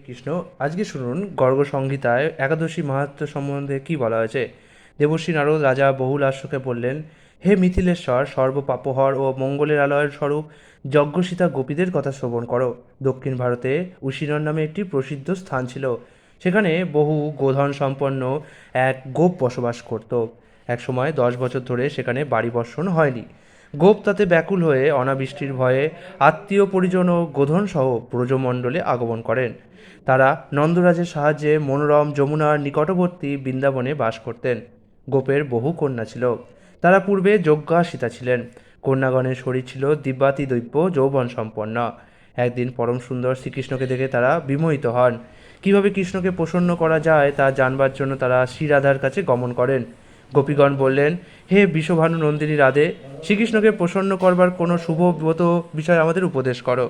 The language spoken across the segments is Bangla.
কৃষ্ণ, আজকে শুনুন গর্গ সংহিতায় একাদশী মাহাত্ম্য সম্বন্ধে কি বলা হয়েছে। দেবর্ষি নারদ রাজা বহুলাশ্বকে বললেন, হে মিথিলেশ্বর, সর্বপাপহর ও মঙ্গলের আলয়ের স্বরূপ যজ্ঞসীতা গোপীদের কথা শ্রবণ করো। দক্ষিণ ভারতে উশিনর নামে একটি প্রসিদ্ধ স্থান ছিল। সেখানে বহু গোধন সম্পন্ন এক গোপ বসবাস করত। এক সময় 10 বছর ধরে সেখানে বাড়ি বর্ষণ হয়নি। গোপ তাতে ব্যাকুল হয়ে অনাবৃষ্টির ভয়ে আত্মীয় পরিজন ও গোধনসহ ব্রজমণ্ডলে আগমন করেন। তারা নন্দরাজের সাহায্যে মনোরম যমুনার নিকটবর্তী বৃন্দাবনে বাস করতেন। গোপের বহু কন্যা ছিল। তারা পূর্বে যজ্ঞাসীতা ছিলেন। কন্যাগণের শরীর ছিল দিব্যাতিদৈব্য যৌবন সম্পন্ন। একদিন পরম সুন্দর শ্রীকৃষ্ণকে দেখে তারা বিমোহিত হন। কিভাবে কৃষ্ণকে প্রসন্ন করা যায় তা জানবার জন্য তারা শ্রীরাধার কাছে গমন করেন। গোপীগণ বললেন, হে বিষভানু নন্দিনী রাধে, শ্রীকৃষ্ণকে প্রসন্ন করবার কোনো শুভব্রত বিষয় আমাদের উপদেশ করো।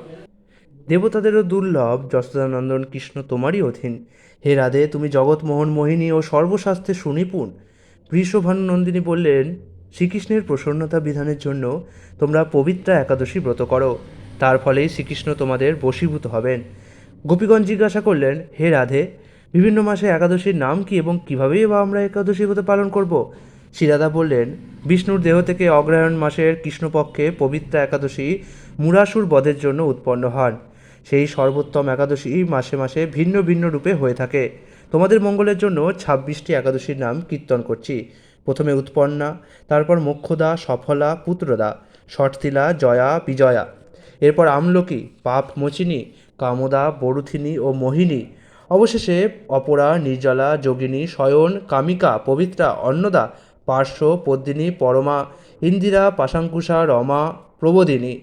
দেবতাদেরও দুর্লভ যশোদানন্দন কৃষ্ণ তোমারই অধীন। হে রাধে, তুমি জগৎমোহন মোহিনী ও সর্বশাস্ত্রে সুনিপুণ। বৃষভানু নন্দিনী বললেন, শ্রীকৃষ্ণের প্রসন্নতা বিধানের জন্য তোমরা পবিত্রা একাদশী ব্রত করো। তার ফলেই শ্রীকৃষ্ণ তোমাদের বশীভূত হবেন। গোপীগণ জিজ্ঞাসা করলেন, হে রাধে, বিভিন্ন মাসে একাদশীর নাম কি এবং কীভাবেই বা আমরা একাদশী ব্রত পালন করব? শ্রীরাধা বললেন, বিষ্ণুর দেহ থেকে অগ্রহায়ণ মাসের কৃষ্ণপক্ষে পবিত্রা একাদশী মূরাসুর বধের জন্য উৎপন্ন হন। সেই সর্বোত্তম একাদশী মাসে মাসে ভিন্ন ভিন্ন রূপে হয়ে থাকে। তোমাদের মঙ্গলের জন্য 26টি একাদশীর নাম কীর্তন করছি। প্রথমে উৎপন্না, তারপর মোক্ষদা, সফলা, পুত্রদা, ষটতিলা, জয়া, বিজয়া। এরপর আমলকি, পাপ মোচিনী, কামদা, বরুথিনী ও মোহিনী। অবশেষে অপরা, নির্জলা, যোগিনী, শয়ন, কামিকা, পবিত্রা, অন্নদা, পার্শ্ব, পদ্মিনী, পরমা, ইন্দিরা, পাশাঙ্কুশা, রমা, প্রবোদিনী।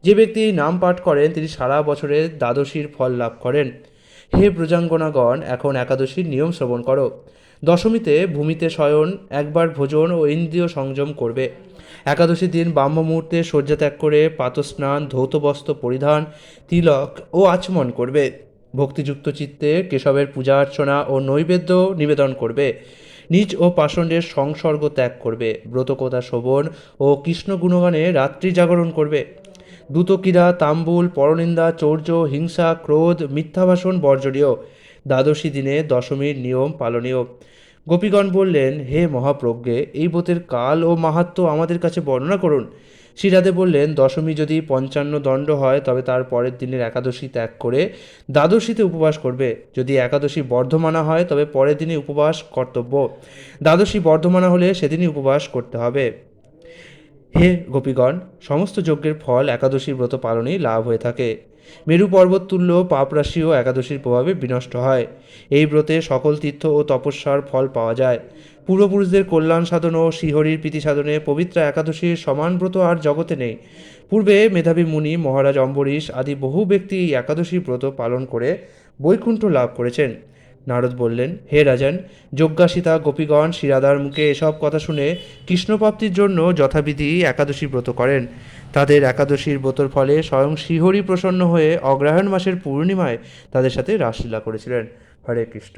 যে ব্যক্তি এই নাম পাঠ করেন তিনি সারা বছরের দ্বাদশীর ফল লাভ করেন। হে ব্রজাঙ্গনাগণ, এখন একাদশীর নিয়ম শ্রবণ করো। দশমীতে ভূমিতে শয়ন, একবার ভোজন ও ইন্দ্রিয় সংযম করবে। একাদশীর দিন ব্রাহ্ম মুহূর্তে শয্যা ত্যাগ করে প্রাতঃস্নান, ধৌত বস্ত্র পরিধান, তিলক ও আচমন করবে। ভক্তিযুক্ত চিত্তে কেশবের পূজা অর্চনা ও নৈবেদ্য নিবেদন করবে। নিজ ও পাষণ্ডের সংসর্গ ত্যাগ করবে। ব্রতকথা শোভন ও কৃষ্ণ গুণগানে রাত্রি জাগরণ করবে। দ্যুতক্রীড়া, তাম্বুল, পরনিন্দা, চৌর্য, হিংসা, ক্রোধ, মিথ্যাভাষণ বর্জনীয়। দ্বাদশী দিনে দশমীর নিয়ম পালনীয়। গোপীগণ বললেন, হে মহাপ্রজ্ঞে, এই ব্রতের কাল ও মাহাত্ম্য আমাদের কাছে বর্ণনা করুন। শ্রীরাধে বললেন, দশমী যদি 55 দণ্ড হয় তবে তার পরের দিনের একাদশী ত্যাগ করে দ্বাদশীতে উপবাস করবে। যদি একাদশী বর্ধমানা হয় তবে পরের দিনে উপবাস কর্তব্য। দ্বাদশী বর্ধমানা হলে সেদিনই উপবাস করতে হবে। হে গোপীগণ, সমস্ত যজ্ঞের ফল একাদশীর ব্রত পালনেই লাভ হয়ে থাকে। মেরু পর্বত তুল্য পাপরাশিও একাদশীর প্রভাবে বিনষ্ট হয়। এই ব্রতে সকল তীর্থ ও তপস্যার ফল পাওয়া যায়। পূর্বপুরুষদের কল্যাণ সাধন ও শ্রীহরির প্রীতি সাধনে পবিত্র একাদশীর সমান ব্রত আর জগতে নেই। পূর্বে মেধাবী মুনি, মহারাজ অম্বরীশ আদি বহু ব্যক্তি এই একাদশী ব্রত পালন করে বৈকুণ্ঠ লাভ করেছেন। নারদ বললেন, হে রাজন, যজ্ঞাসীতা গোপীগণ শ্রীরাধার মুখে এসব কথা শুনে কৃষ্ণপ্রাপ্তির জন্য যথাবিধি একাদশী ব্রত করেন। তাদের একাদশীর ব্রতর ফলে স্বয়ং শ্রীহরি প্রসন্ন হয়ে অগ্রহায়ণ মাসের পূর্ণিমায় তাদের সাথে রাসলীলা করেছিলেন। হরে কৃষ্ণ।